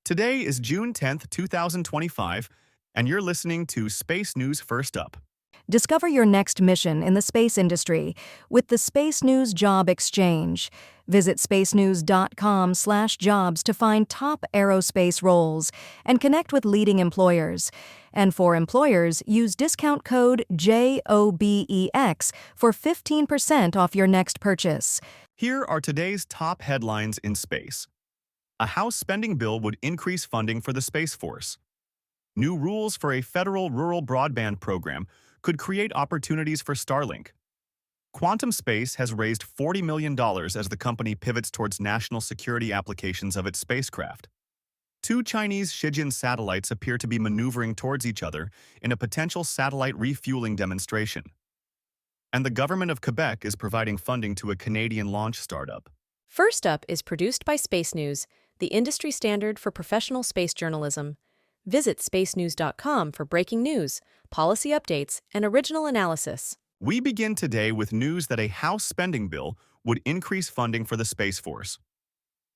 Today is June 10th, 2025, and you're listening to Space News First Up. Discover your next mission in the space industry with the Space News Job Exchange. Visit spacenews.com/jobs to find top aerospace roles and connect with leading employers. And for employers, use discount code JOBEX for 15% off your next purchase. Here are today's top headlines in space. A House spending bill would increase funding for the Space Force. New rules for a federal rural broadband program could create opportunities for Starlink. Quantum Space has raised $40 million as the company pivots towards national security applications of its spacecraft. Two Chinese Shijian satellites appear to be maneuvering towards each other in a potential satellite refueling demonstration. And the government of Quebec is providing funding to a Canadian launch startup. First Up is produced by Space News, the industry standard for professional space journalism. Visit spacenews.com for breaking news, policy updates, and original analysis. We begin today with news that a House spending bill would increase funding for the Space Force.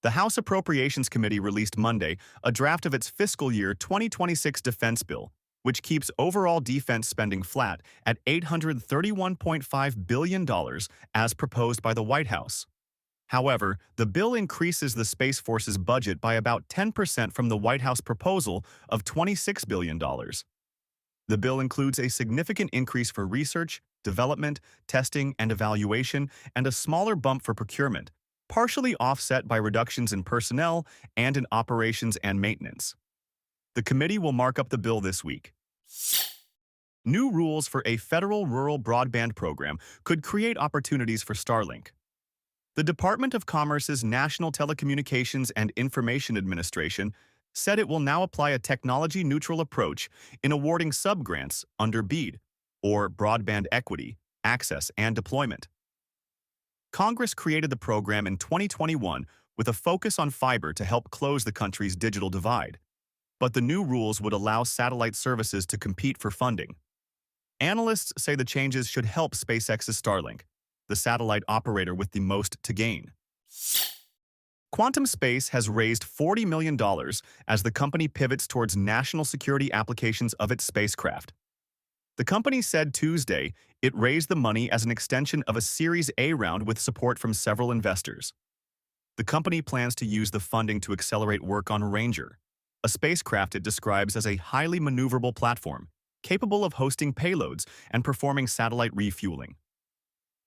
The House Appropriations Committee released Monday a draft of its fiscal year 2026 defense bill, which keeps overall defense spending flat at $831.5 billion as proposed by the White House. However, the bill increases the Space Force's budget by about 10% from the White House proposal of $26 billion. The bill includes a significant increase for research, development, testing, and evaluation, and a smaller bump for procurement, partially offset by reductions in personnel and in operations and maintenance. The committee will mark up the bill this week. New rules for a federal rural broadband program could create opportunities for Starlink. The Department of Commerce's National Telecommunications and Information Administration said it will now apply a technology-neutral approach in awarding subgrants under BEAD, or Broadband Equity, Access and Deployment. Congress created the program in 2021 with a focus on fiber to help close the country's digital divide. But the new rules would allow satellite services to compete for funding. Analysts say the changes should help SpaceX's Starlink, the satellite operator with the most to gain. Quantum Space has raised $40 million as the company pivots towards national security applications of its spacecraft. The company said Tuesday it raised the money as an extension of a Series A round with support from several investors. The company plans to use the funding to accelerate work on Ranger, a spacecraft it describes as a highly maneuverable platform, capable of hosting payloads and performing satellite refueling.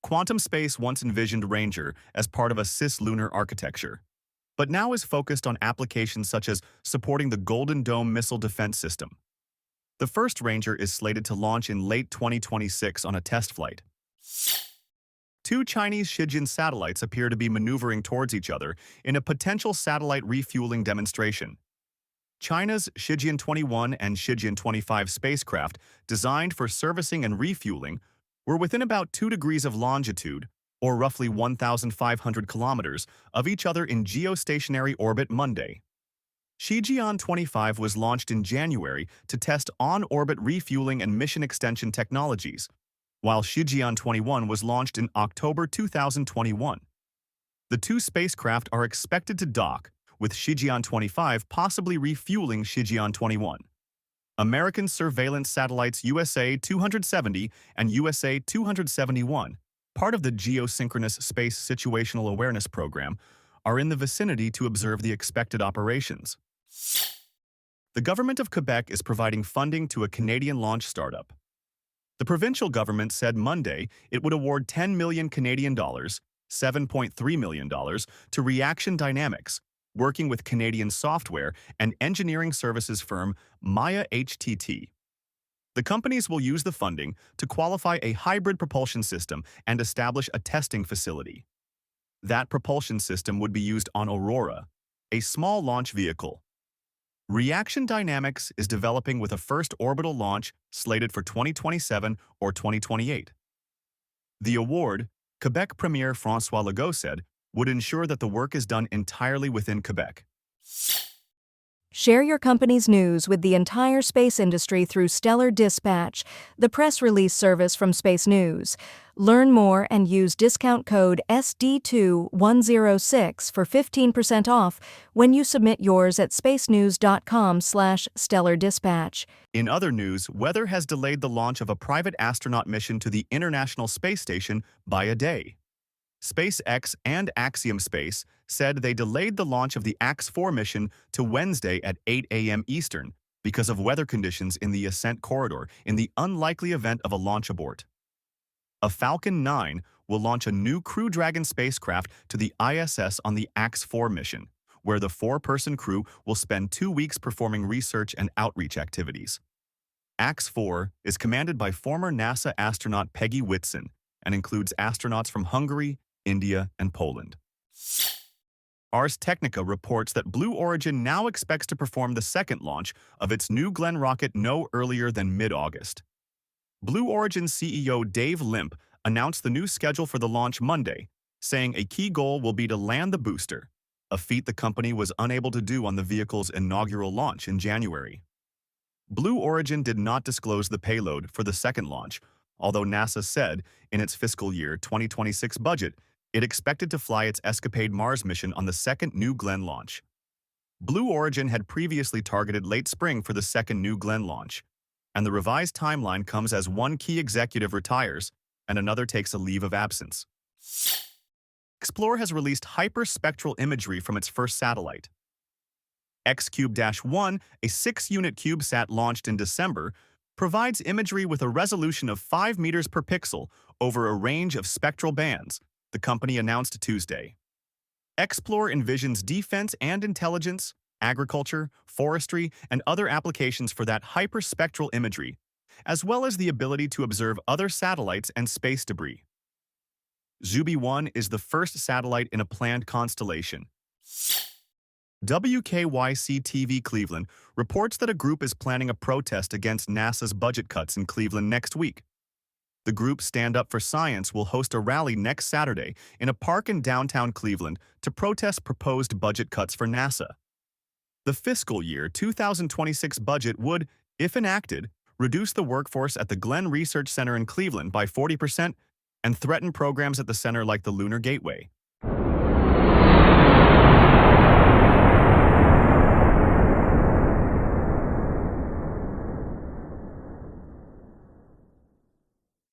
Quantum Space once envisioned Ranger as part of a cislunar architecture, but now is focused on applications such as supporting the Golden Dome missile defense system. The first Ranger is slated to launch in late 2026 on a test flight. Two Chinese Shijian satellites appear to be maneuvering towards each other in a potential satellite refueling demonstration. China's Shijian 21 and Shijian 25 spacecraft, designed for servicing and refueling, were within about 2 degrees of longitude, or roughly 1,500 kilometers, of each other in geostationary orbit Monday. Shijian 25 was launched in January to test on-orbit refueling and mission extension technologies, while Shijian 21 was launched in October 2021. The two spacecraft are expected to dock, with Shijian 25 possibly refueling Shijian 21. American surveillance satellites USA 270 and USA 271, part of the Geosynchronous Space Situational Awareness Program, are in the vicinity to observe the expected operations. The government of Quebec is providing funding to a Canadian launch startup. The provincial government said Monday it would award $10 million Canadian dollars, $7.3 million, to Reaction Dynamics, working with Canadian software and engineering services firm Maya HTT. The companies will use the funding to qualify a hybrid propulsion system and establish a testing facility. That propulsion system would be used on Aurora, a small launch vehicle. Reaction Dynamics is developing with a first orbital launch slated for 2027 or 2028. The award, Quebec Premier François Legault said, would ensure that the work is done entirely within Quebec. Share your company's news with the entire space industry through Stellar Dispatch, the press release service from Space News. Learn more and use discount code SD2106 for 15% off when you submit yours at spacenews.com/stellardispatch. In other news, weather has delayed the launch of a private astronaut mission to the International Space Station by a day. SpaceX and Axiom Space said they delayed the launch of the Xplore mission to Wednesday at 8 a.m. Eastern because of weather conditions in the ascent corridor in the unlikely event of a launch abort. A Falcon 9 will launch a new Crew Dragon spacecraft to the ISS on the Xplore mission, where the 4-person crew will spend 2 weeks performing research and outreach activities. Xplore is commanded by former NASA astronaut Peggy Whitson and includes astronauts from Hungary, India, and Poland. Ars Technica reports that Blue Origin now expects to perform the second launch of its New Glenn rocket no earlier than mid-August. Blue Origin CEO Dave Limp announced the new schedule for the launch Monday, saying a key goal will be to land the booster, a feat the company was unable to do on the vehicle's inaugural launch in January. Blue Origin did not disclose the payload for the second launch, although NASA said in its fiscal year 2026 budget it expected to fly its Escapade Mars mission on the second New Glenn launch. Blue Origin had previously targeted late spring for the second New Glenn launch, and the revised timeline comes as one key executive retires and another takes a leave of absence. Xplore has released hyperspectral imagery from its first satellite. X-Cube-1, a 6-unit CubeSat launched in December, provides imagery with a resolution of 5 meters per pixel over a range of spectral bands, the company announced Tuesday. Xplore envisions defense and intelligence, agriculture, forestry, and other applications for that hyperspectral imagery, as well as the ability to observe other satellites and space debris. Zuby-1 is the first satellite in a planned constellation. WKYC-TV Cleveland reports that a group is planning a protest against NASA's budget cuts in Cleveland next week. The group Stand Up for Science will host a rally next Saturday in a park in downtown Cleveland to protest proposed budget cuts for NASA. The fiscal year 2026 budget would, if enacted, reduce the workforce at the Glenn Research Center in Cleveland by 40% and threaten programs at the center like the Lunar Gateway.